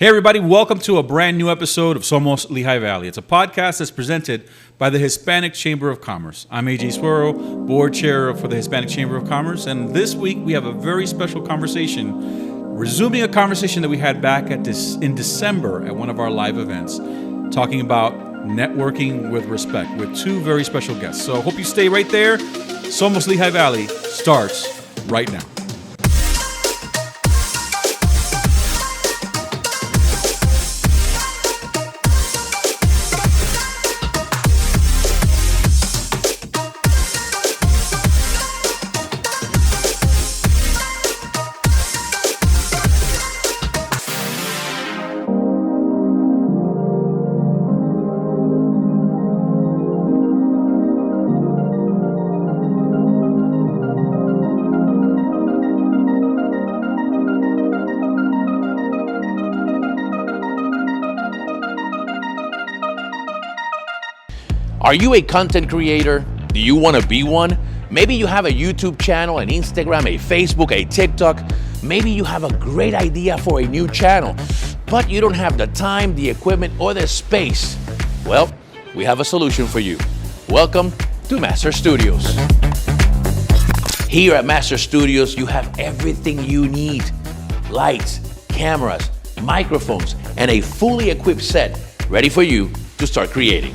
Hey everybody, welcome to a brand new episode of Somos Lehigh Valley. It's a podcast that's presented by the Hispanic Chamber of Commerce. I'm AJ Suero, Board Chair for the Hispanic Chamber of Commerce, and this week we have a very special conversation, resuming a conversation that we had back in December at one of our live events, talking about networking with respect with two very special guests. So hope you stay right there. Somos Lehigh Valley starts right now. Are you a content creator? Do you want to be one? Maybe you have a YouTube channel, an Instagram, a Facebook, a TikTok. Maybe you have a great idea for a new channel, but you don't have the time, the equipment, or the space. Well, we have a solution for you. Welcome to Master Studios. Here at Master Studios, you have everything you need. Lights, cameras, microphones, and a fully equipped set ready for you to start creating.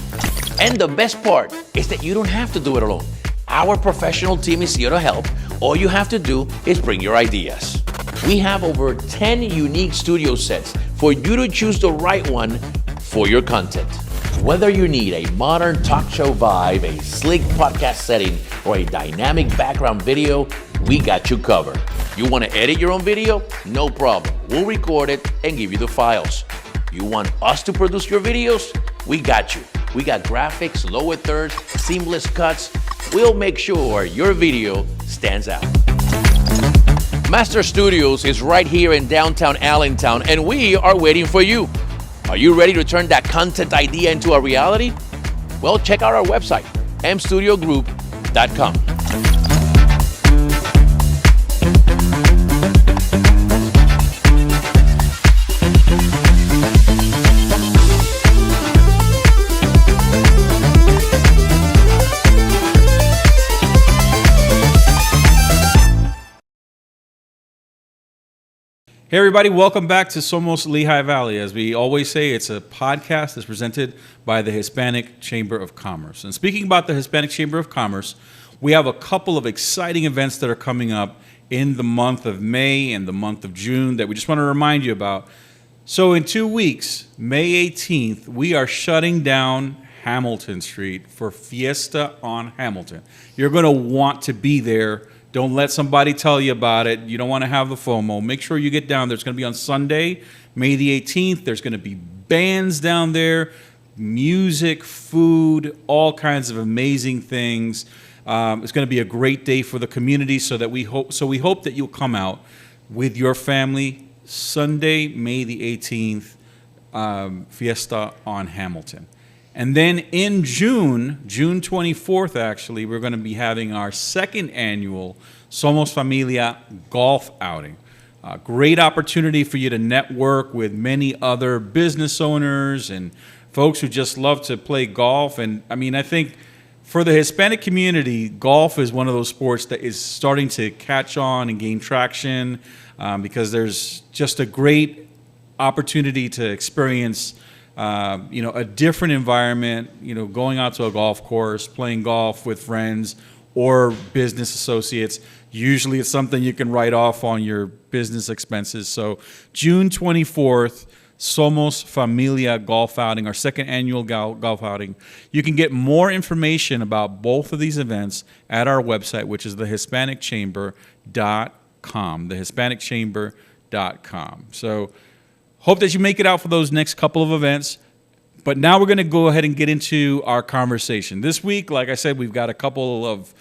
And the best part is that you don't have to do it alone. Our professional team is here to help. All you have to do is bring your ideas. We have over 10 unique studio sets for you to choose the right one for your content. Whether you need a modern talk show vibe, a sleek podcast setting, or a dynamic background video, we got you covered. You want to edit your own video? No problem. We'll record it and give you the files. You want us to produce your videos? We got you. We got graphics, lower thirds, seamless cuts. We'll make sure your video stands out. Master Studios is right here in downtown Allentown, and we are waiting for you. Are you ready to turn that content idea into a reality? Well, check out our website, mstudiogroup.com. Hey everybody, welcome back to Somos Lehigh Valley. As we always say, it's a podcast that's presented by the Hispanic Chamber of Commerce. And speaking about the Hispanic Chamber of Commerce, we have a couple of exciting events that are coming up in the month of May and the month of June that we just want to remind you about. So in 2 weeks, May 18th, we are shutting down Hamilton Street for Fiesta on Hamilton. You're going to want to be there. Don't let somebody tell you about it. You don't want to have the FOMO. Make sure you get down there. It's going to be on Sunday, May the 18th. There's going to be bands down there, music, food, all kinds of amazing things. It's going to be a great day for the community. So we hope that you'll come out with your family. Sunday, May the 18th, Fiesta on Hamilton. And then in June 24th, actually, we're going to be having our second annual Somos Familia golf outing. Great opportunity for you to network with many other business owners and folks who just love to play golf. And I mean, I think for the Hispanic community, golf is one of those sports that is starting to catch on and gain traction because there's just a great opportunity to experience a different environment, going out to a golf course, playing golf with friends or business associates. Usually it's something you can write off on your business expenses. So June 24th, Somos Familia golf outing, our second annual golf outing. You can get more information about both of these events at our website, which is thehispanicchamber.com, thehispanicchamber.com. So hope that you make it out for those next couple of events. But now we're going to go ahead and get into our conversation. This week, like I said, we've got a couple of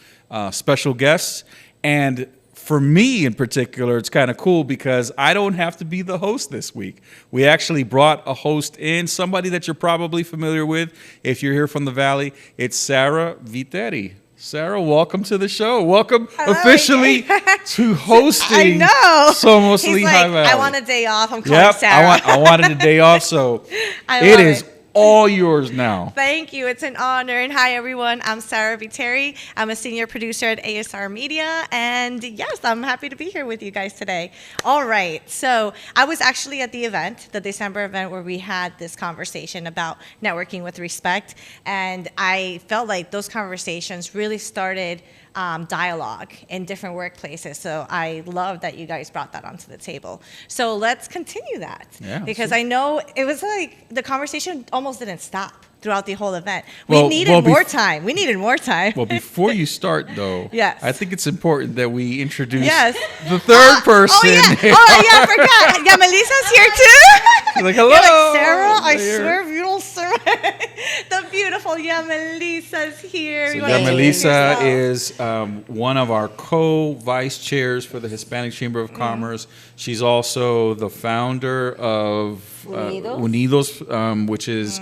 special guests. And for me in particular, it's kind of cool because I don't have to be the host this week. We actually brought a host in, somebody that you're probably familiar with if you're here from the Valley. It's Sara Viteri. Sara, welcome to the show. Welcome Hello, officially to hosting I know. Somos He's Lehigh like, Valley. I want a day off. I'm calling Yep, Sara. I wanted a day off, so I it love is it. all yours now. Thank you. It's an honor. And hi, everyone. I'm Sara Viteri. I'm a senior producer at ASR Media. And yes, I'm happy to be here with you guys today. All right. So I was actually at the event, the December event, where we had this conversation about networking with respect. And I felt like those conversations really started dialogue in different workplaces. So I love that you guys brought that onto the table. So let's continue that. Yeah, because so- I know it was like the conversation almost didn't stop throughout the whole event. Well- We needed well, more time. We needed more time. Well, before you start, though, Yes. I think it's important that we introduce Yes. the third person. Oh yeah! I forgot. Yamelisa's here too. Like, hello. You're like, Sara, I Here. swear if you don't serve. The beautiful Yamelisa's here. So You wanna introduce Yamelisa yourself? is one of our co-vice chairs for the Hispanic Chamber of Commerce. She's also the founder of Unidos, which is,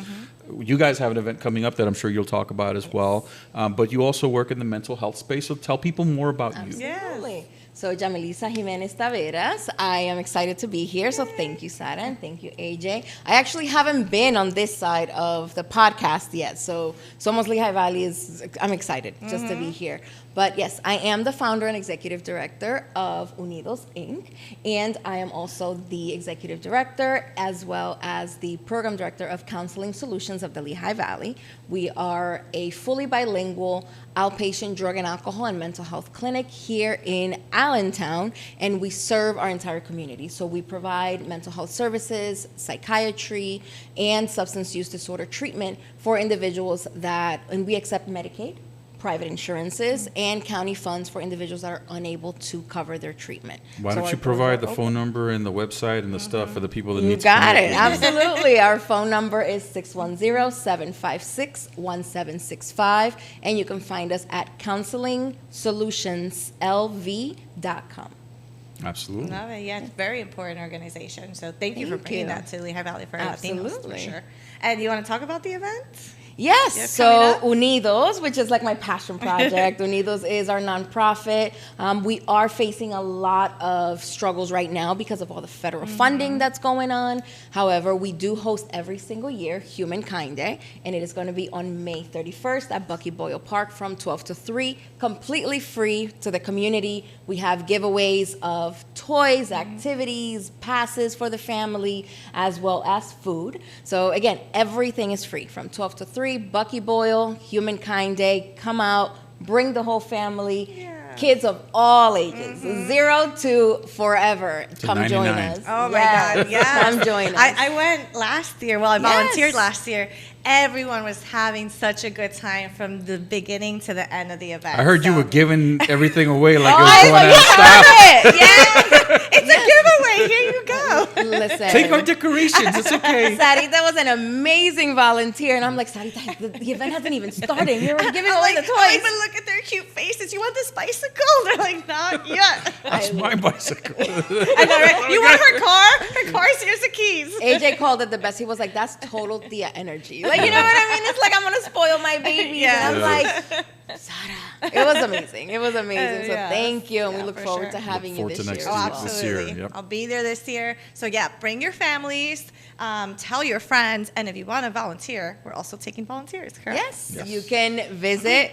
you guys have an event coming up that I'm sure you'll talk about as well. But you also work in the mental health space, so tell people more about you. Absolutely. So Yamelisa Jimenez Taveras, I am excited to be here. So thank you, Sara, and thank you, AJ. I actually haven't been on this side of the podcast yet. So Somos Lehigh Valley I'm excited just to be here. But yes, I am the founder and executive director of Unidos, Inc. And I am also the executive director as well as the program director of Counseling Solutions of the Lehigh Valley. We are a fully bilingual outpatient drug and alcohol and mental health clinic here in Allentown, and we serve our entire community. So we provide mental health services, psychiatry, and substance use disorder treatment for individuals and we accept Medicaid, private insurances, and county funds for individuals that are unable to cover their treatment. Why So don't our you provide the doors are phone number and the website and the stuff for the people that You need to got connect it. with you? Absolutely. Our phone number is 610-756-1765, and you can find us at counselingsolutionslv.com. Absolutely. Love it. Yeah, it's a very important organization. So thank you for Thank bringing you. that to Lehigh Valley for Latinos, for Absolutely. sure. And you want to talk about the event? Yes, Yeah, so coming Unidos, which is like my passion project. Unidos is our nonprofit. We are facing a lot of struggles right now because of all the federal funding that's going on. However, we do host every single year Humankind Day, and it is going to be on May 31st at Bucky Boyle Park from 12 to 3, completely free to the community. We have giveaways of toys, activities, passes for the family, as well as food. So again, everything is free from 12 to 3. Bucky Boyle, Humankind Day. Come out, bring the whole family. Yeah. Kids of all ages, 0 to forever. Come join 99. us. Oh my God, yes. Come join us. I went last year. Well, I volunteered Yes. last year. Everyone was having such a good time from the beginning to the end of the event. I heard you So- were giving everything away like Oh, it was going out of stock. It's a giveaway. Here you go. Listen. Take our decorations. It's okay. Sarita was an amazing volunteer, and I'm like, Sarita, the event hasn't even started. You're giving away the I toys. even look at their cute faces. You want this bicycle? They're like, not yet. That's my bicycle. I know, right? You want her car? Her car's here's the keys. AJ called it the best. He was like, that's total Tia energy. Like, you know what I mean? It's like, I'm going to spoil my babies. Yeah. And I'm like, Sara. It was amazing. It was amazing. So Yes. thank you. And we Yeah, look for forward sure. to having you forward this to next year. year. as Oh, well. This year, absolutely. yep. I'll be there this year. So yeah, bring your families, tell your friends, and if you want to volunteer, we're also taking volunteers, correct? Yes. Yes. You can visit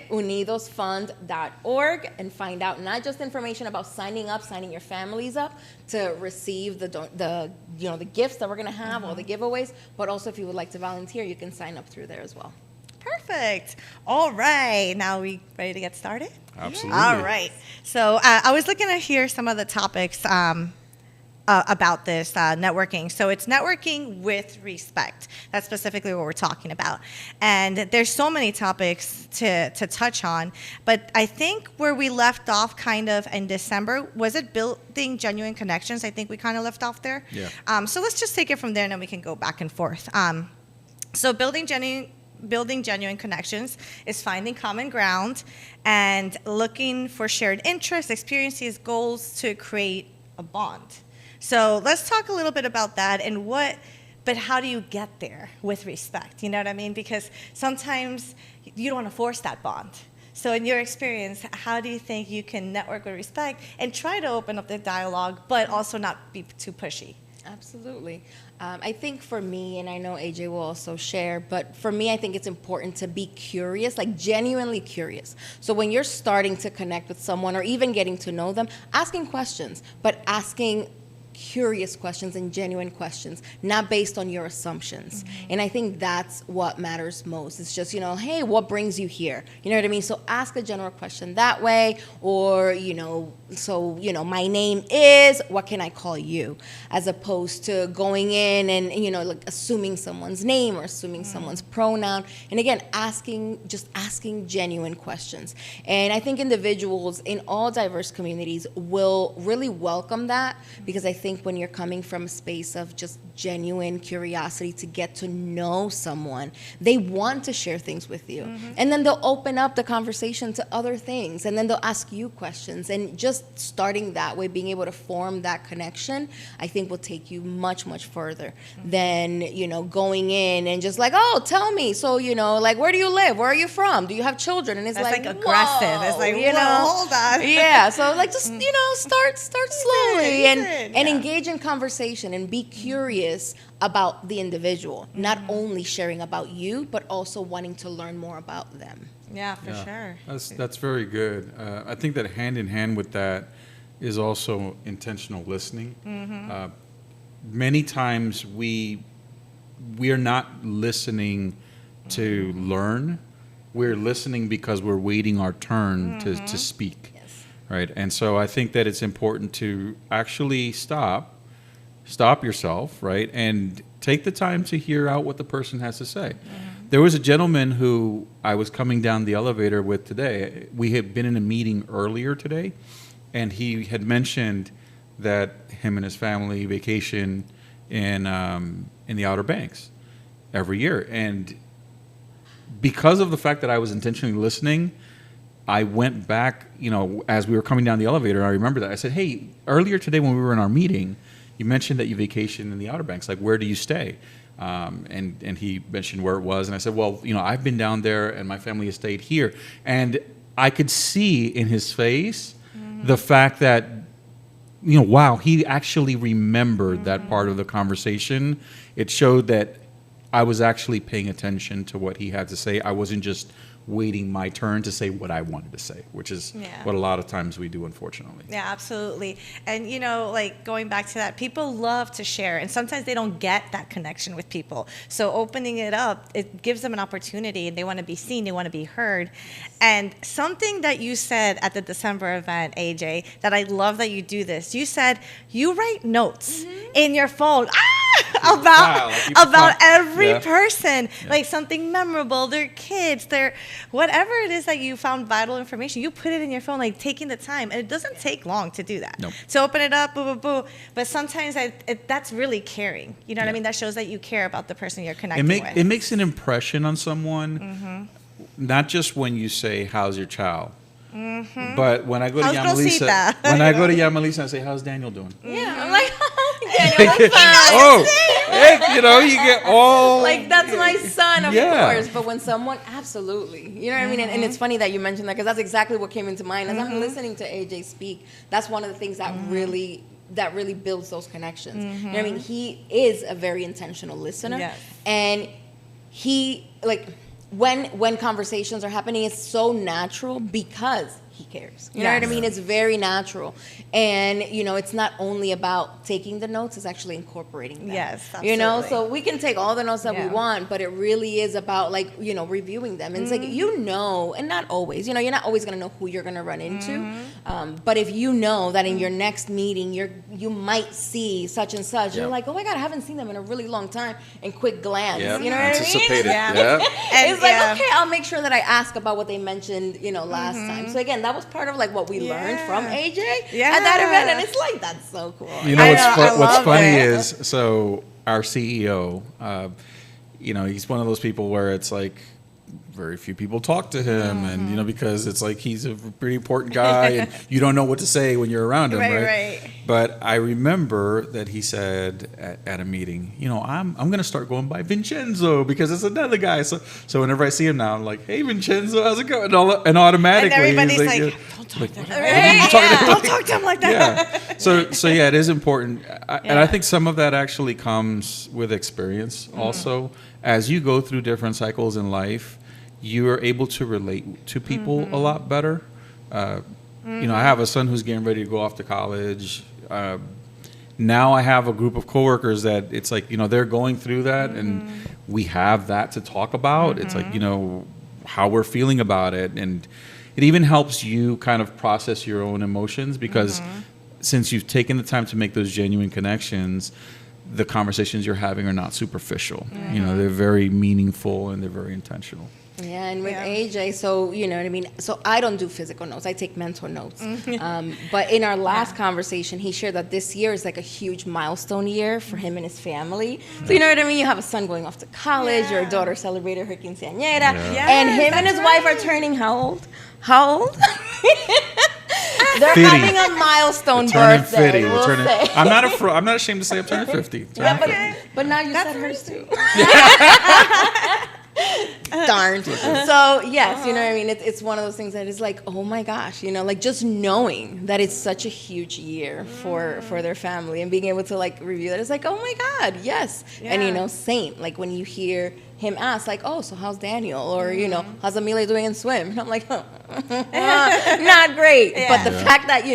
unidosfund.org and find out not just information about signing your families up to receive the gifts that we're going to have, all the giveaways, but also if you would like to volunteer, you can sign up through there as well. Perfect. All right. Now we ready to get started? Absolutely. All right. So I was looking at here some of the topics about this networking. So it's networking with respect. That's specifically what we're talking about. And there's so many topics to touch on. But I think where we left off kind of in December, was it building genuine connections? I think we kind of left off there. Yeah. So let's just take it from there and then we can go back and forth. So building genuine connections is finding common ground and looking for shared interests, experiences, goals to create a bond. So let's talk a little bit about that and but how do you get there with respect? You know what I mean? Because sometimes you don't want to force that bond. So in your experience, how do you think you can network with respect and try to open up the dialogue, but also not be too pushy? Absolutely. I think for me, and I know AJ will also share, but for me, I think it's important to be curious, like genuinely curious. So when you're starting to connect with someone or even getting to know them, asking questions, but asking curious questions and genuine questions, not based on your assumptions. And I think that's what matters most. It's just, hey, what brings you here? You know what I mean? So ask a general question that way, or, my name is, what can I call you? As opposed to going in and, like assuming someone's name or assuming someone's pronoun. And again, asking genuine questions. And I think individuals in all diverse communities will really welcome that, because I think when you're coming from a space of just genuine curiosity to get to know someone, they want to share things with you. And then they'll open up the conversation to other things, and then they'll ask you questions. And just starting that way, being able to form that connection, I think will take you much, much further than, going in and just like, oh, tell me. So, like, where do you live? Where are you from? Do you have children? And it's That's like aggressive. whoa, It's like, hold on. Yeah. So like, just, start slowly and Yeah. engage in conversation and be curious about the individual, not only sharing about you, but also wanting to learn more about them. Yeah, for sure. That's very good. I think that hand in hand with that is also intentional listening. Many times we are not listening to learn. We're listening because we're waiting our turn to speak. Yes. Right. And so I think that it's important to actually stop yourself, right, and take the time to hear out what the person has to say. There was a gentleman who I was coming down the elevator with today. We had been in a meeting earlier today, and he had mentioned that him and his family vacation in the Outer Banks every year. And because of the fact that I was intentionally listening, I went back, as we were coming down the elevator, and I remember that. I said, hey, earlier today when we were in our meeting, you mentioned that you vacation in the Outer Banks. Like, where do you stay? And he mentioned where it was. And I said, well, I've been down there and my family has stayed here. And I could see in his face the fact that, wow, he actually remembered that part of the conversation. It showed that I was actually paying attention to what he had to say. I wasn't just waiting my turn to say what I wanted to say, which is what a lot of times we do, unfortunately. Yeah, absolutely. And, like going back to that, people love to share, and sometimes they don't get that connection with people. So opening it up, it gives them an opportunity, and they want to be seen, they want to be heard. And something that you said at the December event, AJ, that I love that you do this, you said you write notes in your phone. About every person, like something memorable, their kids, their whatever it is that you found vital information, you put it in your phone, like taking the time. And it doesn't take long to do that. Nope. To open it up, boo, boo, boo. But sometimes that's really caring. You know what I mean? That shows that you care about the person you're connecting with. It makes an impression on someone, not just when you say, how's your child? But when I go to Yamelisa, Yamelisa, I say, how's Daniel doing? Yeah, I'm like, oh, Daniel, that's you get all like, that's my son, of course. But when someone, absolutely, you know what I mean. And it's funny that you mentioned that, because that's exactly what came into mind as I'm listening to AJ speak. That's one of the things that really builds those connections. You know what I mean? He is a very intentional listener, and he when conversations are happening, it's so natural because he cares. You know what I mean? It's very natural. And, it's not only about taking the notes, it's actually incorporating them. Yes, absolutely. So we can take all the notes that we want, but it really is about, reviewing them. And it's like, and not always, you're not always going to know who you're going to run into. But if you know that in your next meeting, you might see such and such, you're like, oh my God, I haven't seen them in a really long time, and quick glance. You know what I mean? Anticipated. And it's like, okay, I'll make sure that I ask about what they mentioned, last time. So again, that was part of whatwhat we learned from AJ at that event, and it's like, that's so cool. What's funny is, so our CEO, he's one of those people where it's like, very few people talk to him, and because it's like he's a pretty important guy, and you don't know what to say when you're around him, right? But I remember that he said at a meeting, I'm going to start going by Vincenzo because it's another guy. So whenever I see him now, I'm like, hey Vincenzo, how's it going? And automatically, and everybody's he's like, don't talk to him. Don't talk to him like that. Yeah. So yeah, it is important, and I think some of that actually comes with experience. Also, as you go through different cycles in life, you are able to relate to people a lot better. I have a son who's getting ready to go off to college. Now I have a group of coworkers that it's like, they're going through that, and we have that to talk about. It's like, how we're feeling about it. And it even helps you kind of process your own emotions because since you've taken the time to make those genuine connections, the conversations you're having are not superficial. They're very meaningful and they're very intentional. Yeah, and with AJ, so you know what I mean. So I don't do physical notes; I take mental notes. But in our last conversation, he shared that this year is like a huge milestone year for him and his family. So you know what I mean. You have a son going off to college. Your daughter celebrated her quinceañera, and him and his wife are turning how old? How old? They're 50. having a milestone birthday. We'll say. I'm not ashamed to say I'm turning 50. But now you said hers too. Darn. So yes, you know what I mean. It's one of those things that is like, oh my gosh, like just knowing that it's such a huge year for their family and being able to like review that. It's like, oh my God, yes. And same like when you hear him ask like, oh, so how's Daniel, or how's Amelia doing in swim? And I'm like, not great. But the fact that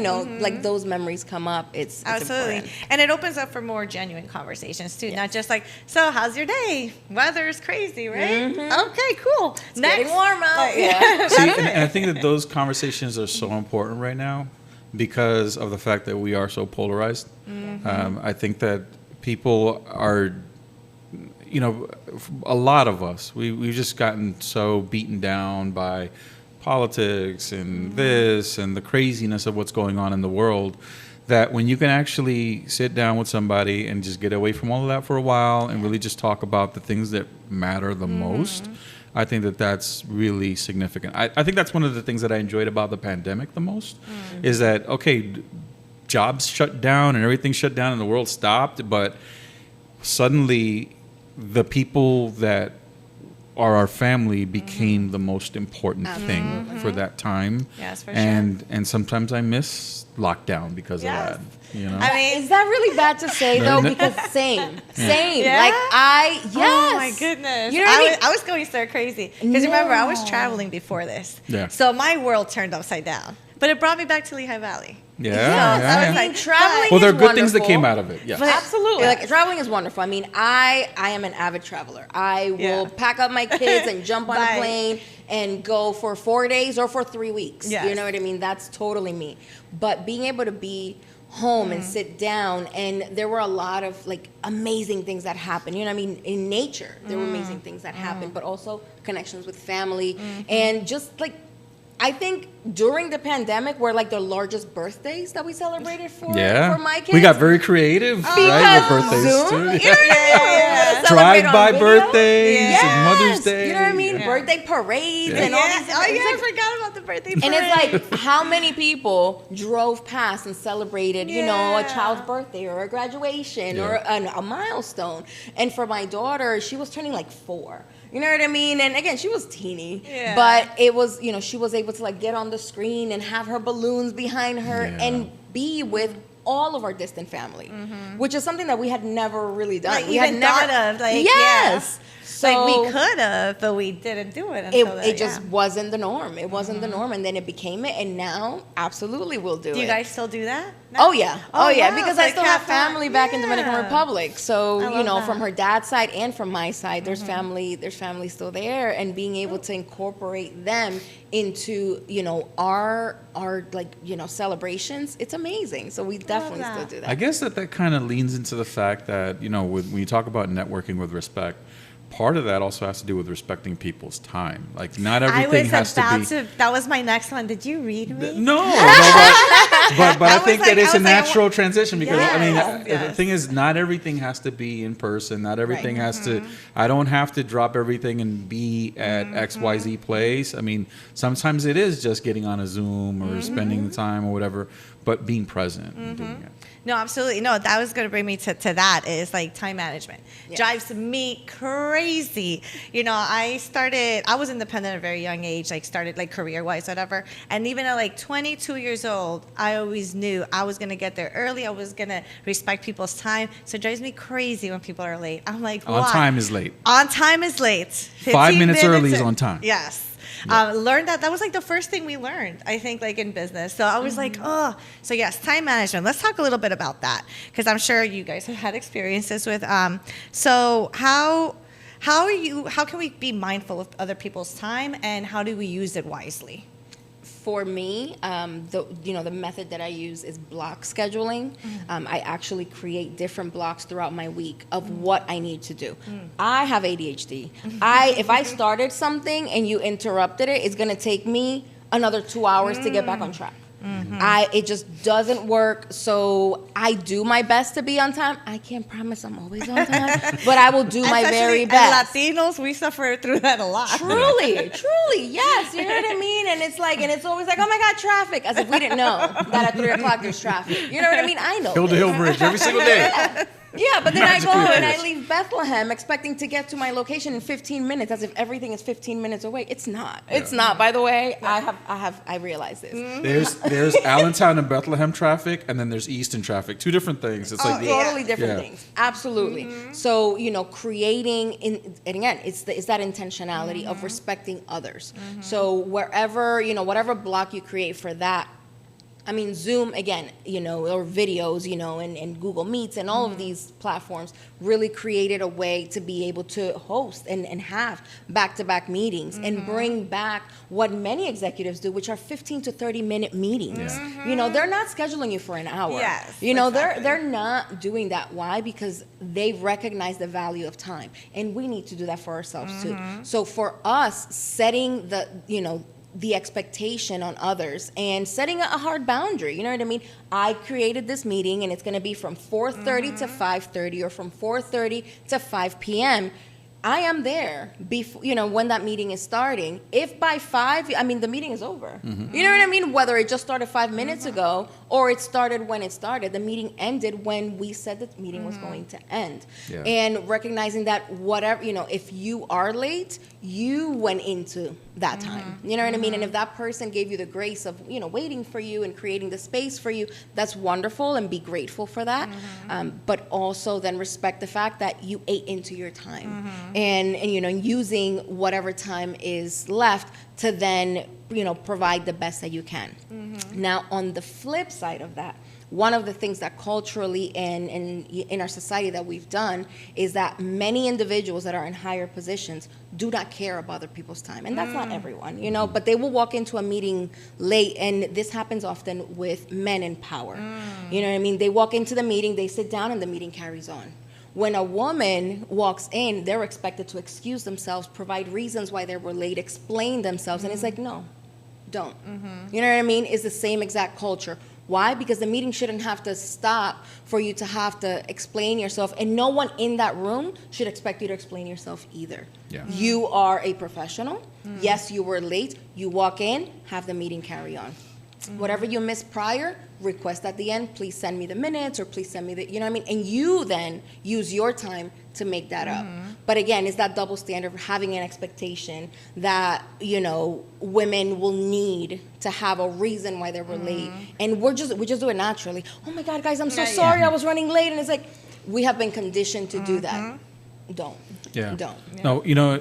like those memories come up, it's absolutely important. And it opens up for more genuine conversations too, not just like, so how's your day? Weather's crazy, right? Okay, cool. It's getting warm out. See, and I think that those conversations are so important right now because of the fact that we are so polarized. I think that people are, a lot of us, we've just gotten so beaten down by politics and this and the craziness of what's going on in the world that when you can actually sit down with somebody and just get away from all of that for a while and really just talk about the things that matter the most, I think that that's really significant. I think that's one of the things that I enjoyed about the pandemic the most is that, okay, jobs shut down and everything shut down and the world stopped, but suddenly the people that are our family became the most important thing for that time. Yes, for and sometimes I miss lockdown because of that. I mean, is that really bad to say though? Because same. Yeah? Like yes. Oh my goodness. You know what I mean? I was going stir crazy because remember I was traveling before this. Yeah. So my world turned upside down, but it brought me back to Lehigh Valley. I was like, traveling. Well, there are is good things that wonderful. came out of it. Yes. Absolutely. Like traveling is wonderful. I mean, I am an avid traveler. I will pack up my kids and jump on a plane and go for 4 days or for 3 weeks. Yes. You know what I mean? That's totally me. But being able to be home and sit down, and there were a lot of like amazing things that happened. You know what I mean? In nature, there were amazing things that happened, but also connections with family and just like, I think during the pandemic were like the largest birthdays that we celebrated for my kids. We got very creative, right? With birthdays Zoom, too. you know what I mean? Drive-by Video. birthdays and Yes. Mother's Day. You know what I mean? Birthday parades and all these. I forgot about the birthday parade. And it's like, how many people drove past and celebrated, a child's birthday or a graduation or a milestone? And for my daughter, she was turning like 4. You know what I mean? And again, she was teeny, but it was, she was able to like get on the screen and have her balloons behind her and be with all of our distant family, which is something that we had never really done. Like, we even had never thought of, like, yes. So like we could have, but we didn't do it until it just wasn't the norm. It wasn't the norm, and then it became it, and now absolutely we'll do it. Do you guys still do that? No? Oh yeah, yeah. Wow. Because So I like still have family back in Dominican Republic, so I love from that. her dad's side and from my side, there's family still there, and being able to incorporate them into our like celebrations, it's amazing. So we definitely still do that. I guess that kind of leans into the fact that when you talk about networking with respect, part of that also has to do with respecting people's time. Like, not I everything was has about to be. that was my next one. Did you read me? No, but I was think like- that it's I a was like, natural transition because I mean, Yes, the yes. thing is, not everything has to be in person. Not everything has to. I don't have to drop everything and be at XYZ place. I mean, sometimes it is just getting on a Zoom or spending the time or whatever, but being present and doing it. No, absolutely. No, that was going to bring me to that is like time management. Yeah. Drives me crazy. You know, I was independent at a very young age, like started like career-wise, whatever. And even at like 22 years old, I always knew I was going to get there early. I was going to respect people's time. So it drives me crazy when people are late. I'm like, On why? time is late. On time is late. 5 minutes early is in- on time. Yes. Learned that was like the first thing we learned, I think, like in business. So I was like, oh, so yes, time management. Let's talk a little bit about that because I'm sure you guys have had experiences with. So how can we be mindful of other people's time and how do we use it wisely? For me, the method that I use is block scheduling. I actually create different blocks throughout my week of what I need to do. I have ADHD. If I started something and you interrupted it, it's going to take me another 2 hours to get back on track. It just doesn't work. So I do my best to be on time. I can't promise I'm always on time, but I will do my very best. As Latinos, we suffer through that a lot. Truly, yes. You know what I mean? And it's always like, oh my God, traffic. As if we didn't know that at 3 o'clock there's traffic. You know what I mean? I know. Hill to this. Hill Bridge every single day. Yeah, but then I go Magically and I appears. leave Bethlehem expecting to get to my location in 15 minutes, as if everything is 15 minutes away. It's not. It's not. By the way, I realize this. There's Allentown and Bethlehem traffic, and then there's Easton traffic. Two different things. It's like Totally different Yeah. things. Absolutely. So, creating and again, it's that intentionality of respecting others. So wherever, whatever block you create for that, I mean, Zoom, again, or videos, and Google Meets and all of these platforms really created a way to be able to host and have back-to-back meetings and bring back what many executives do, which are 15 to 30-minute meetings. They're not scheduling you for an hour. Yes, Exactly. They're not doing that. Why? Because they recognize the value of time. And we need to do that for ourselves, too. So for us, setting the expectation on others and setting a hard boundary. You know what I mean? I created this meeting and it's going to be from 4:30 to 5:30 or from 4:30 to 5 p.m. I am there before, when that meeting is starting. If by 5, the meeting is over. You know what I mean? Whether it just started 5 minutes ago or it started when it started, the meeting ended when we said that the meeting was going to end. Yeah. And recognizing that whatever, if you are late, you went into that time. You know what I mean? And if that person gave you the grace of, waiting for you and creating the space for you, that's wonderful and be grateful for that. But also then respect the fact that you ate into your time. And using whatever time is left to then provide the best that you can. Now on the flip side of that, one of the things that culturally and in our society that we've done is that many individuals that are in higher positions do not care about other people's time. And that's not everyone, but they will walk into a meeting late, and this happens often with men in power. You know what I mean? They walk into the meeting, they sit down, and the meeting carries on. When a woman walks in, they're expected to excuse themselves, provide reasons why they were late, explain themselves. And it's like, no, don't. You know what I mean? It's the same exact culture. Why? Because the meeting shouldn't have to stop for you to have to explain yourself. And no one in that room should expect you to explain yourself either. Yeah. You are a professional. Yes, you were late. You walk in, have the meeting carry on. Whatever you missed prior, request at the end, please send me the minutes or please send me the, you know what I mean? And you then use your time to make that up. But again, it's that double standard of having an expectation that, women will need to have a reason why they were late. And we just do it naturally. Oh my God, guys, I'm so sorry I was running late. And it's like, we have been conditioned to do that. Don't. Yeah. Don't. No,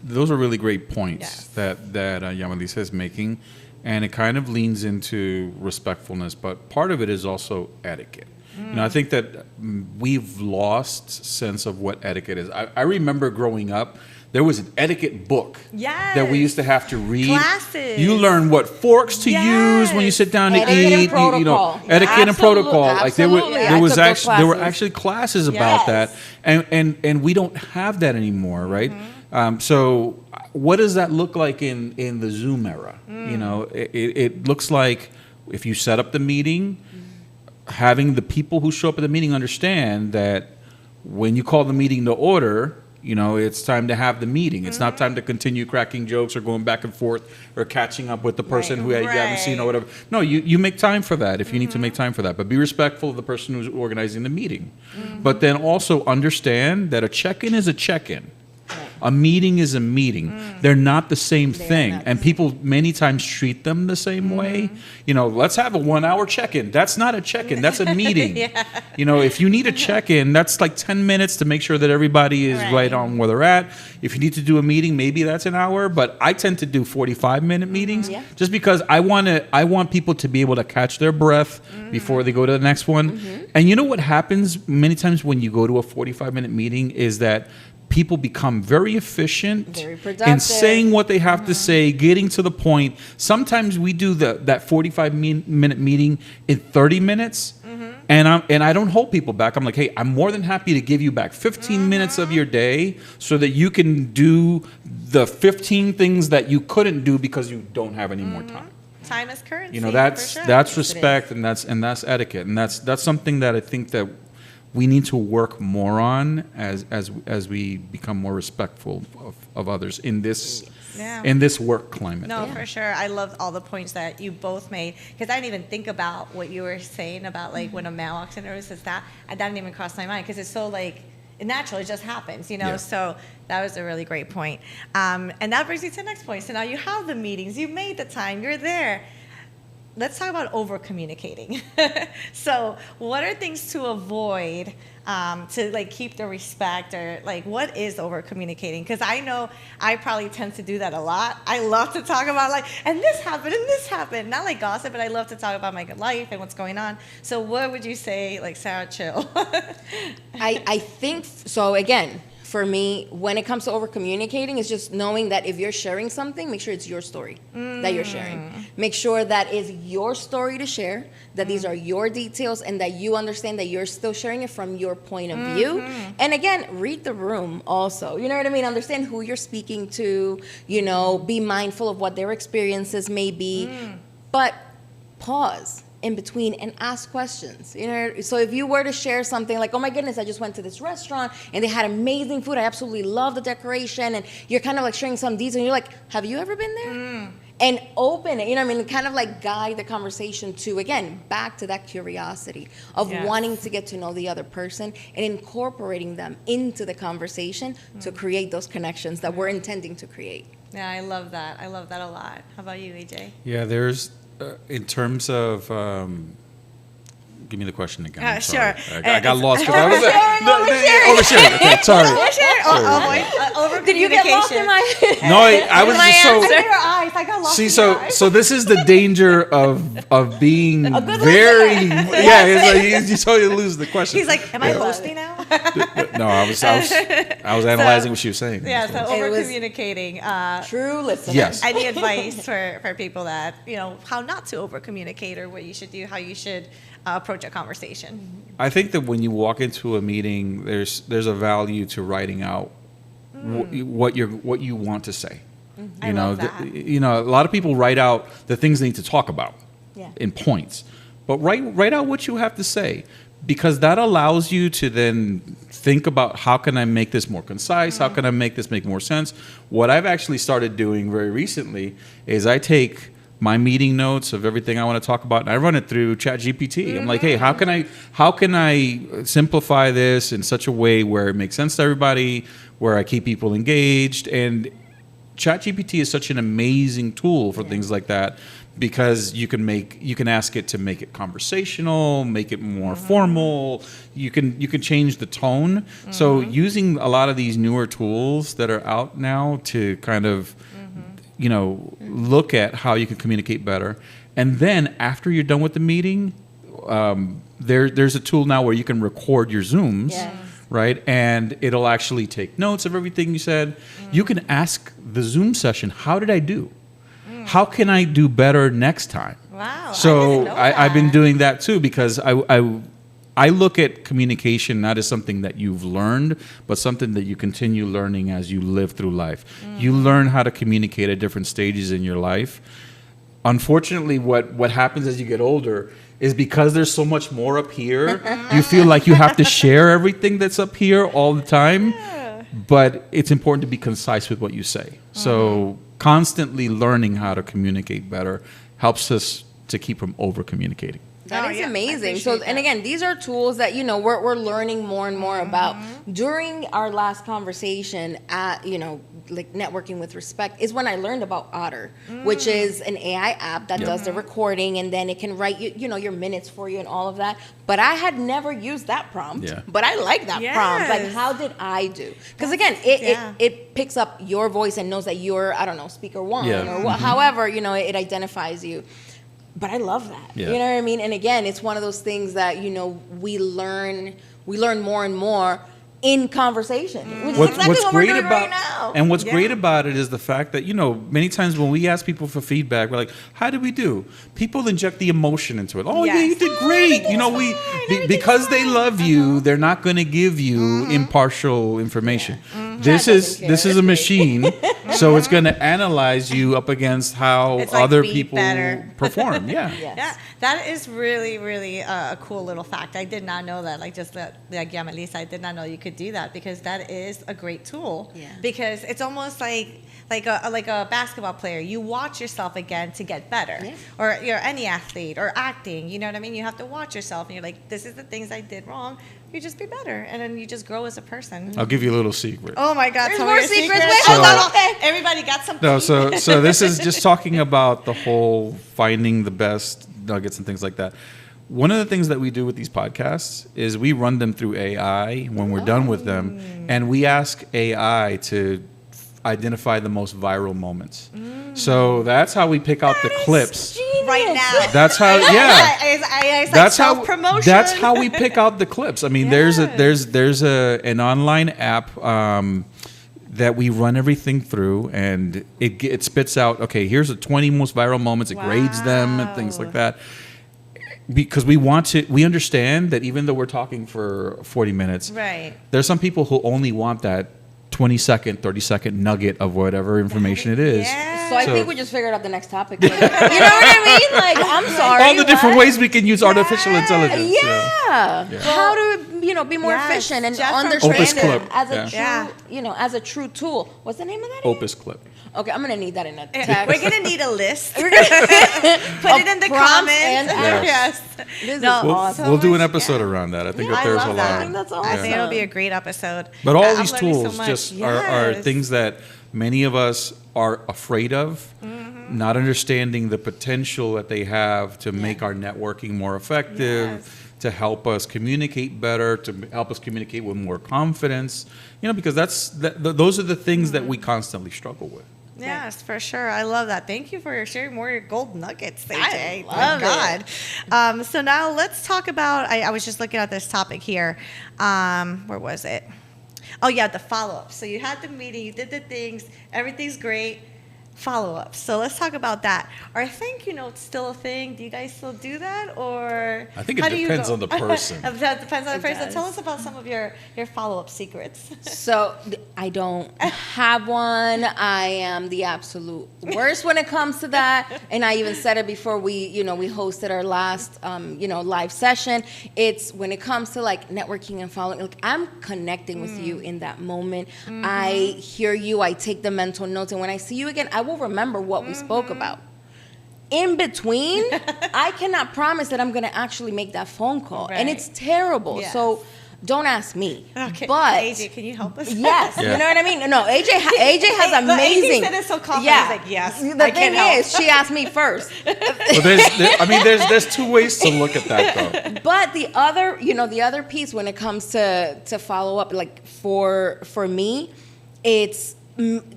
those are really great points Yes. that Yamelisa is making, and it kind of leans into respectfulness, but part of it is also etiquette. You know, I think that we've lost sense of what etiquette is. I remember growing up, there was an etiquette book that we used to have to read. Classes. You learn what forks to use when you sit down to Etiquette eat. and You know, protocol. etiquette and protocol. Like there Absolutely. I was took those actually there were classes. actually classes about that, and we don't have that anymore, right? So what does that look like in the Zoom era? You know, it looks like if you set up the meeting, having the people who show up at the meeting understand that when you call the meeting to order, you know, it's time to have the meeting. It's not time to continue cracking jokes or going back and forth or catching up with the person who you haven't seen or whatever. No, you make time for that if you need to make time for that. But be respectful of the person who's organizing the meeting. But then also understand that a check-in is a check-in. A meeting is a meeting. They're not the same thing. And people many times treat them the same way. You know, let's have a 1 hour check-in. That's not a check-in. That's a meeting. You know, if you need a check-in, that's like 10 minutes to make sure that everybody is right on where they're at. If you need to do a meeting, maybe that's an hour. But I tend to do 45-minute meetings just because I want people to be able to catch their breath before they go to the next one. And you know what happens many times when you go to a 45-minute meeting is that people become very efficient Very in productive. saying what they have to say, getting to the point. Sometimes we do that 45-minute meeting in 30 minutes, and I don't hold people back. I'm like, hey, I'm more than happy to give you back 15 minutes of your day so that you can do the 15 things that you couldn't do because you don't have any more time. Time is currency. You know, for sure. that's respect, and that's etiquette, and that's something that I think that we need to work more on as we become more respectful of others in this work climate. No, for sure. I love all the points that you both made because I didn't even think about what you were saying about like when a man walks in or says that. That didn't even cross my mind because it's so like natural. It just happens, you know. Yeah. So that was a really great point. And that brings me to the next point. So now you have the meetings. You made the time. You're there. Let's talk about over communicating. So what are things to avoid to like keep the respect, or like what is over communicating? Because I know I probably tend to do that a lot. I love to talk about like, and this happened. Not like gossip, but I love to talk about my life and what's going on. So what would you say, like, Sarah, chill? I think so. Again, for me, when it comes to over communicating, it's just knowing that if you're sharing something, make sure it's your story that you're sharing. Make sure that is your story to share, that these are your details, and that you understand that you're still sharing it from your point of view. And again, read the room also. You know what I mean? Understand who you're speaking to, you know, be mindful of what their experiences may be. But pause in between and ask questions. You know, so if you were to share something like, oh my goodness, I just went to this restaurant and they had amazing food, I absolutely love the decoration, and you're kind of like sharing some details and you're like, have you ever been there? And open it, you know what I mean, kind of like guide the conversation to, again, back to that curiosity of wanting to get to know the other person and incorporating them into the conversation to create those connections that we're intending to create. Yeah, I love that. I love that a lot. How about you, AJ? Yeah, there's in terms of. Give me the question again. I'm sorry. Sure. I got lost because I was Oversharing. oversharing. Okay, sorry. Over Did you get lost in my No, I was just so. I saw your eyes. I got lost. See, in your eyes. so this is the danger of being very. Yeah, it's like you totally lose the question. He's like, am I hosting now? No, I was analyzing what she was saying. Yeah, so It over was- communicating. true listener. Yes. Any advice for people that, you know, how not to over communicate, or what you should do, how you should approach a conversation? I think that when you walk into a meeting, there's a value to writing out what you want to say. I love that. You know, a lot of people write out the things they need to talk about in points, but write out what you have to say, because that allows you to then think about, how can I make this more concise? How can I make this make more sense? What I've actually started doing very recently is I take my meeting notes of everything I want to talk about, and I run it through ChatGPT. I'm like, hey, how can I simplify this in such a way where it makes sense to everybody, where I keep people engaged? And ChatGPT is such an amazing tool for things like that, because you can ask it to make it conversational, make it more formal. You can change the tone. So using a lot of these newer tools that are out now to kind of look at how you can communicate better. And then after you're done with the meeting, there's a tool now where you can record your Zooms, Yes. right? And it'll actually take notes of everything you said. You can ask the Zoom session, how did I do? How can I do better next time? Wow. I So didn't know I've been that. doing that too, because I look at communication not as something that you've learned, but something that you continue learning as you live through life. You learn how to communicate at different stages in your life. Unfortunately, what happens as you get older is because there's so much more up here, you feel like you have to share everything that's up here all the time. But it's important to be concise with what you say. So constantly learning how to communicate better helps us to keep from over communicating. That Oh, is yeah, I amazing. appreciate So, and that. again, these are tools that, we're learning more and more about. During our last conversation at, like networking with respect is when I learned about Otter, which is an AI app that does the recording, and then it can write your minutes for you and all of that. But I had never used that prompt. Yeah. But I like that prompt. Like, Yes. how did I do? Because again, yeah. it picks up your voice and knows that you're, I don't know, speaker one Yeah. or however, it identifies you. But I love that. Yeah. You know what I mean? And again, it's one of those things that, we learn more and more in conversation, which is exactly what we're doing right now. And what's Yeah. great about it is the fact that, many times when we ask people for feedback, we're like, how did we do? People inject the emotion into it. Oh, yeah, you Yes. did great. Because they love you, they're not going to give you Mm-hmm. impartial information. This This is a machine, so it's going to analyze you up against how It's like other be people better. perform. Yeah. Yes. Yeah, that is really, really a cool little fact. I did not know that. Like like Yamelisa, I did not know you could do that, because that is a great tool. Yeah. Because it's almost like a basketball player. You watch yourself again to get better, Yeah. or you're any athlete or acting. You know what I mean? You have to watch yourself, and you're like, this is the things I did wrong. You just be better, and then you just grow as a person. I'll give you a little secret. Oh my God! There's tell more me your secrets. secrets. Wait, hold So- on. Okay. Everybody got something. No, so this is just talking about the whole finding the best nuggets and things like that. One of the things that we do with these podcasts is we run them through AI when we're done with them, and we ask AI to identify the most viral moments. So that's how we pick out the clips. right now. That's how, yeah. It's like That's how. self-promotion. That's how we pick out the clips. I mean, there's an online app that we run everything through, and it spits out. Okay, here's the 20 most viral moments. It grades them and things like that. Because we understand that even though we're talking for 40 minutes, Right. there's some people who only want that 20-second, 30-second nugget of whatever information it is. Yeah. So I So- think we just figured out the next topic. You know what I mean? Like, I'm sorry. All the different what? ways we can use artificial intelligence. Yeah. How to, be more Yes, efficient and Jeff from understand Opus it Clip. as a Yeah. true, as a true tool. What's the name of that? again? Opus Clip. Okay, I'm gonna need that in a We're text. gonna need a list. Put it in the prompts comments. and Yes. This is No, We'll, awesome. we'll do an much, episode yeah. around that. I think Yeah, that I there's love a that. lot. I think that's I think awesome. it'll be a great episode. But all I'm these learning so tools much. just are Yes. things that many of us are afraid of, not understanding the potential that they have to make our networking more effective, Yes. to help us communicate better, to help us communicate with more confidence. Because those are the things that we constantly struggle with. Yes, for sure. I love that. Thank you for sharing more of your gold nuggets, AJ. love My God. So now let's talk about, I was just looking at this topic here. Where was it? Oh, yeah, the follow-up. So you had the meeting, you did the things, everything's great. Follow-up. So let's talk about that. Or I think, it's still a thing. Do you guys still do that? Or I think it how do you depends go? on the person. That depends on the It person. does. Tell us about some of your follow-up secrets. So I don't have one. I am the absolute worst when it comes to that. And I even said it before we hosted our last, live session. It's when it comes to like networking and following, like I'm connecting with you in that moment. I hear you. I take the mental notes. And when I see you again, I will remember what we spoke about. In between, I cannot promise that I'm going to actually make that phone call. And Right. it's terrible. Yes. So don't ask me. Okay. But AJ, can you help us? yes, Yeah. you know what I mean? No, AJ has But amazing. AJ said it so confident. Yeah. He's like, yes, The I thing can help. is, she asked me first. Well, there's two ways to look at that, though. But the other piece when it comes to follow up, like for me, it's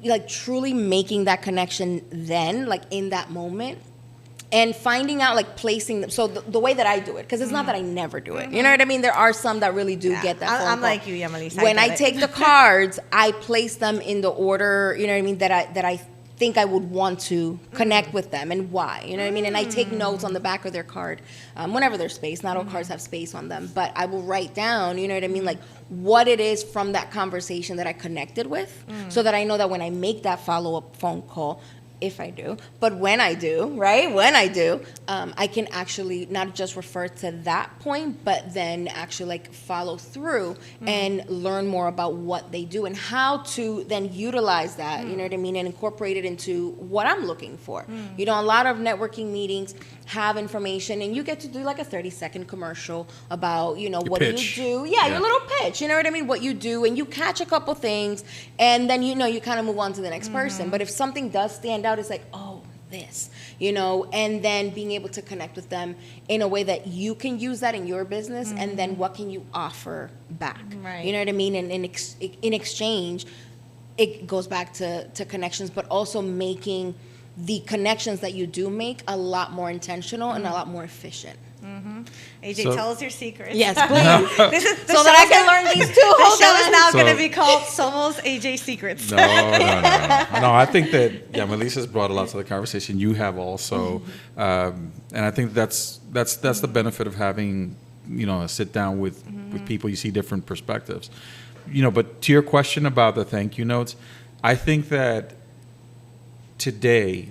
like truly making that connection then, like in that moment. and finding out, like, placing them. So the way that I do it, because it's not that I never do it. You know what I mean? There are some that really do get that phone I'm call. like you, Yamelisa. When I get it. take the cards, I place them in the order, you know what I mean, that I think I would want to connect with them and why, you know what I mean? And I take notes on the back of their card whenever there's space. Not all cards have space on them, but I will write down, you know what I mean, like what it is from that conversation that I connected with, so that I know that when I make that follow-up phone call, if I do, but when I do, right? When I do, I can actually not just refer to that point, but then actually like follow through and learn more about what they do and how to then utilize that, you know what I mean, and incorporate it into what I'm looking for. You know, a lot of networking meetings have information, and you get to do like a 30-second commercial about, you know, Your what pitch. do you do? Yeah, your little pitch, you know what I mean? What you do, and you catch a couple things, and then, you know, you kind of move on to the next person. But if something does stand out, it's like, oh, this, you know, and then being able to connect with them in a way that you can use that in your business, and then what can you offer back? Right. You know what I mean? And in exchange, it goes back to connections, but also making the connections that you do make a lot more intentional and a lot more efficient. AJ, So- tell us your secrets. Yes, please. This is the So that I can learn these too. The Hold show is on. now So- going to be called Somos AJ Secrets. No. I think that Yamelisa's brought a lot to the conversation. You have also, and I think that's the benefit of having, you know, a sit down with people. You see different perspectives, you know. But to your question about the thank you notes, I think that today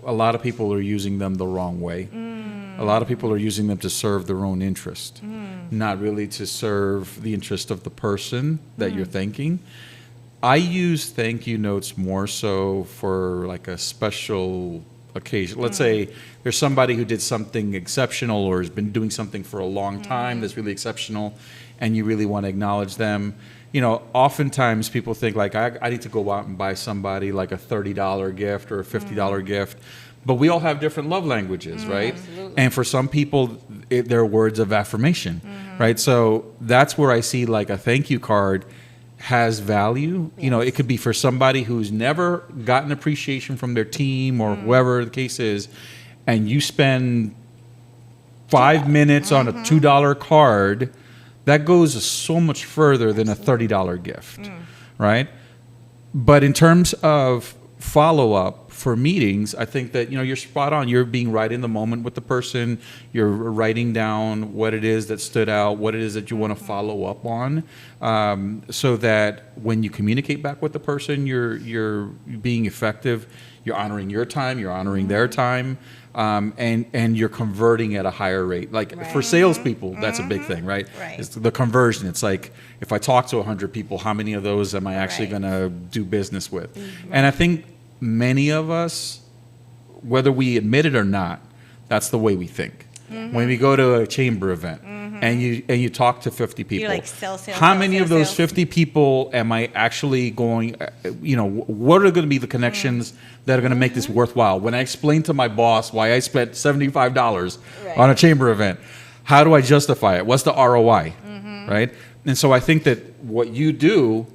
a lot of people are using them the wrong way. A lot of people are using them to serve their own interest, not really to serve the interest of the person that you're thanking. I use thank you notes more so for like a special occasion. Let's say there's somebody who did something exceptional or has been doing something for a long time that's really exceptional, and you really want to acknowledge them. You know, oftentimes people think like, I need to go out and buy somebody like a $30 gift or a $50 gift. But we all have different love languages, right? Absolutely. And for some people, they're words of affirmation, right? So that's where I see like a thank you card has value. You know, it could be for somebody who's never gotten appreciation from their team or whoever the case is, and you spend 5 minutes on a $2 card, that goes so much further than a $30 gift, right? But in terms of follow-up for meetings, I think that, you know, you're spot on. You're being right in the moment with the person. You're writing down what it is that stood out, what it is that you want to follow up on, so that when you communicate back with the person, you're being effective. You're honoring your time. You're honoring their time. And you're converting at a higher rate. Like for salespeople, that's a big thing, right? Right. It's the conversion. It's like, if I talk to 100 people, how many of those am I actually Right. going to do business with? And I think many of us, whether we admit it or not, that's the way we think. When we go to a chamber event and you talk to 50 people, like, sell, how sell, many sell, of those sell. 50 people am I actually going, you know, what are going to be the connections that are going to make this worthwhile? When I explain to my boss why I spent $75 on a chamber event, how do I justify it? What's the ROI, right? And so I think that what you do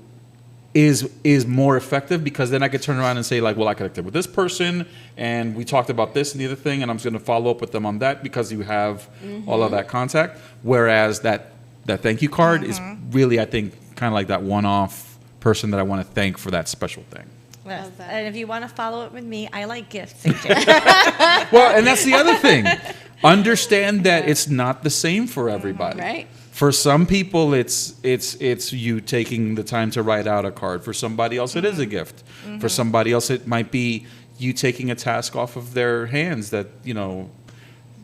is more effective, because then I could turn around and say like, well, I connected with this person and we talked about this and the other thing, and I'm just going to follow up with them on that because you have all of that contact. Whereas that thank you card is really, I think, kind of like that one-off person that I want to thank for that special thing. Yes. Love that. And if you want to follow up with me, I like gifts, AJ. Well, and that's the other thing. Understand that it's not the same for everybody. Right. For some people, it's you taking the time to write out a card. For somebody else, it is a gift. For somebody else, it might be you taking a task off of their hands that, you know,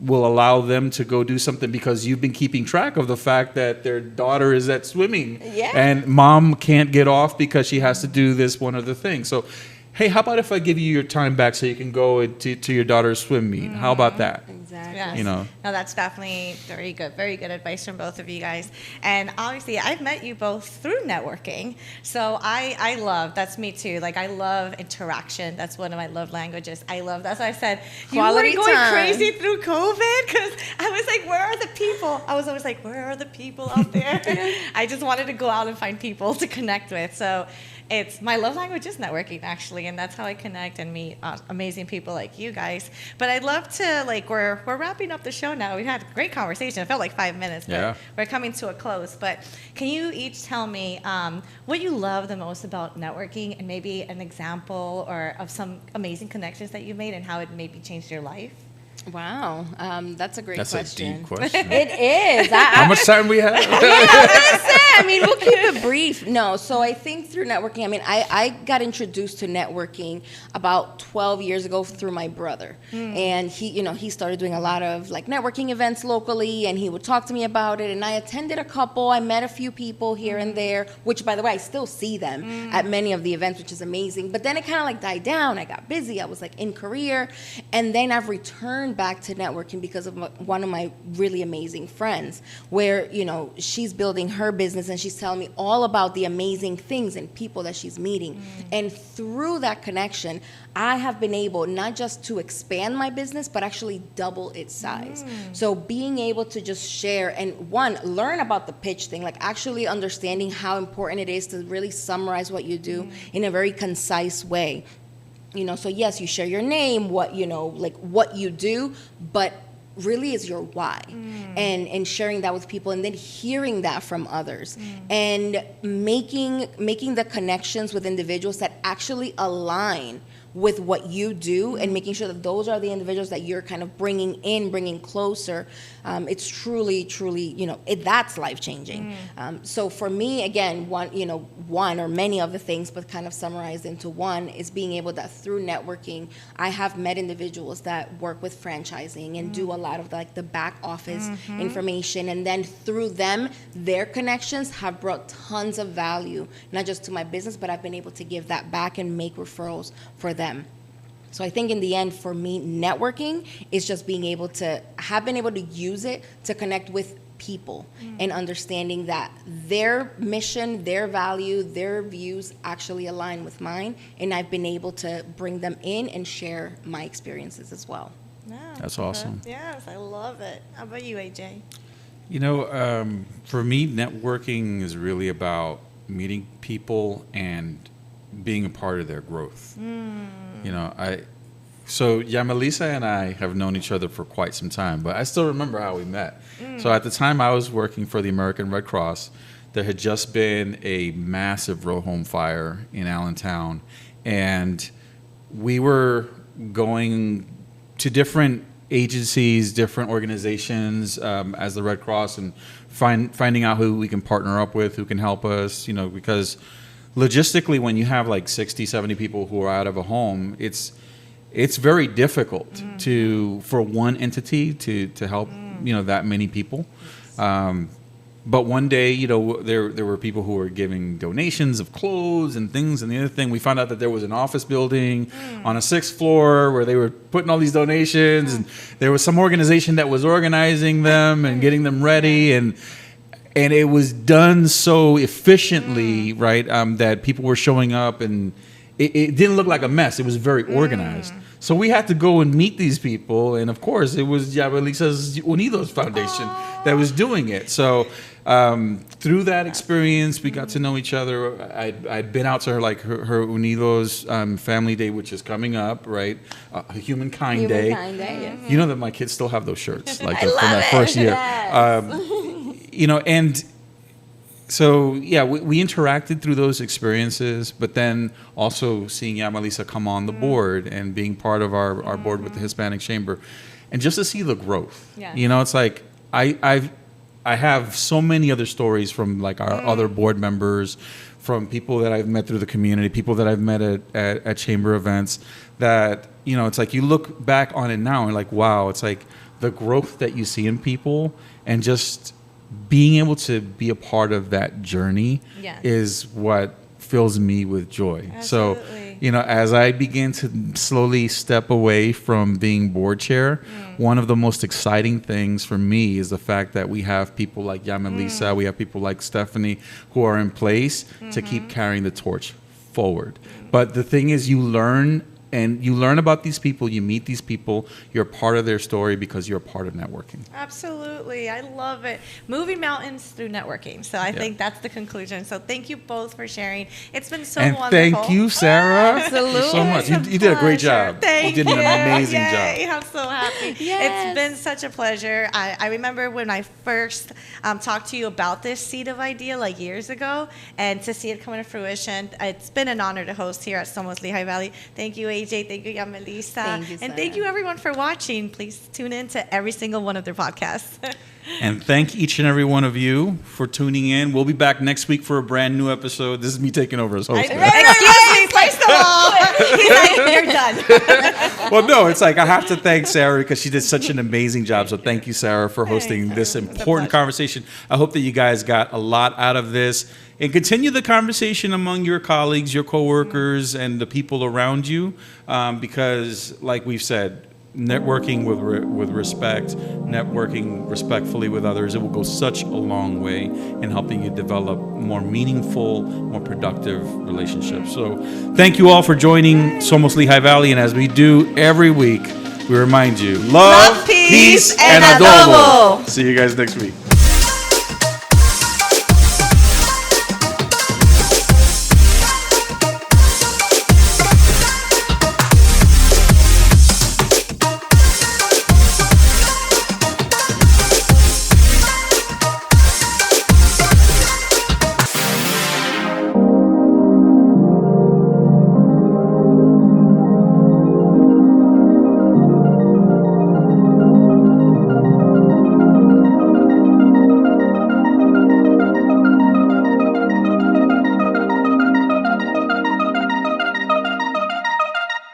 will allow them to go do something because you've been keeping track of the fact that their daughter is at swimming Yeah. and mom can't get off because she has to do this one other thing. So, hey, how about if I give you your time back so you can go to your daughter's swim meet? How about that? Exactly. Yes. You know. No, that's definitely very good advice from both of you guys. And obviously, I've met you both through networking. So I love, that's me too. Like, I love interaction. That's one of my love languages. I love, that's why I said, Quality you were going time. crazy through COVID, because I was like, where are the people? I was always like, where are the people out there? I just wanted to go out and find people to connect with. So it's my love language is networking, actually, and that's how I connect and meet amazing people like you guys. But I'd love to, like, we're wrapping up the show now. We had a great conversation. It felt like 5 minutes, but Yeah. we're coming to a close. But can you each tell me what you love the most about networking, and maybe an example or of some amazing connections that you made and how it maybe changed your life? Wow, that's a great That's question. a deep question. It is. How much time we have? I mean, we'll keep it brief. No, so I think through networking, I mean, I got introduced to networking about 12 years ago through my brother. And he started doing a lot of like networking events locally, and he would talk to me about it. And I attended a couple. I met a few people here and there, which, by the way, I still see them at many of the events, which is amazing. But then it kind of like died down. I got busy. I was like in career. And then I've returned back to networking because of one of my really amazing friends, where she's building her business and she's telling me all about the amazing things and people that she's meeting. And through that connection, I have been able not just to expand my business, but actually double its size. So being able to just share and learn about the pitch thing, like actually understanding how important it is to really summarize what you do in a very concise way. So yes, you share your name, what you do, but really is your why, and sharing that with people, and then hearing that from others, and making the connections with individuals that actually align with what you do, and making sure that those are the individuals that you're kind of bringing closer. It's truly, that's life-changing. So for me, again, one or many of the things, but kind of summarized into one, is being able that through networking, I have met individuals that work with franchising and do a lot of the back office information, and then through them, their connections have brought tons of value, not just to my business, but I've been able to give that back and make referrals for them. So I think in the end, for me, networking is just being able to use it to connect with people, and understanding that their mission, their value, their views actually align with mine, and I've been able to bring them in and share my experiences as well. Yeah, That's awesome. Yes, I love it. How about you, AJ? For me, networking is really about meeting people and being a part of their growth. So Yamelisa and I have known each other for quite some time, but I still remember how we met. So at the time I was working for the American Red Cross, there had just been a massive row home fire in Allentown, and we were going to different agencies, different organizations as the Red Cross, and finding out who we can partner up with, who can help us, because logistically, when you have like 60, 70 people who are out of a home, it's very difficult for one entity to help that many people. But one day, there were people who were giving donations of clothes and things. And the other thing, we found out that there was an office building on a 6th floor where they were putting all these donations, and there was some organization that was organizing them and getting them ready, and it was done so efficiently, right, that people were showing up, and it didn't look like a mess. It was very organized. So we had to go and meet these people, and of course, it was Yamelisa Jimenez Foundation that was doing it. So through that experience, we got to know each other. I'd been out to her Unidos Family Day, which is coming up, right? Humankind Day. Yes. You know that my kids still have those shirts, like I from love that it. first year. Yes. And so, yeah, we interacted through those experiences, but then also seeing Yamelisa come on the board and being part of our board with the Hispanic Chamber, and just to see the growth. Yeah. It's like I have so many other stories from like our other board members, from people that I've met through the community, people that I've met at chamber events, that, it's like you look back on it now and like, wow, it's like the growth that you see in people, and just being able to be a part of that journey is what fills me with joy. Absolutely. So, as I begin to slowly step away from being board chair, one of the most exciting things for me is the fact that we have people like Yamelisa, we have people like Stephanie who are in place to keep carrying the torch forward. But the thing is, you learn And you learn about these people, you meet these people, you're part of their story because you're a part of networking. Absolutely. I love it. Moving mountains through networking. So I think that's the conclusion. So thank you both for sharing. It's been so wonderful. Thank you, Sarah. Absolutely. So much. It's a You did a great pleasure. job. Thank you did an amazing Yay. job. I'm so happy. Yes. It's been such a pleasure. I remember when I first talked to you about this seed of idea like years ago, and to see it come to fruition, it's been an honor to host here at Somos Lehigh Valley. Thank you, AJ. Thank you, Yamelisa. Thank you, And thank Sarah. you, everyone, for watching. Please tune in to every single one of their podcasts. And thank each and every one of you for tuning in. We'll be back next week for a brand new episode. This is me taking over as host. now. Excuse me, first of all. He's like, you're done. Well, no, it's like I have to thank Sarah because she did such an amazing job. So thank you, Sarah, for hosting this Sarah. It's a important pleasure. conversation. I hope that you guys got a lot out of this. And continue the conversation among your colleagues, your coworkers, and the people around you, because, like we've said, networking with respect, networking respectfully with others, it will go such a long way in helping you develop more meaningful, more productive relationships. So thank you all for joining Somos Lehigh Valley, and as we do every week, we remind you, love, Peace, and adobo. adobo. See you guys next week.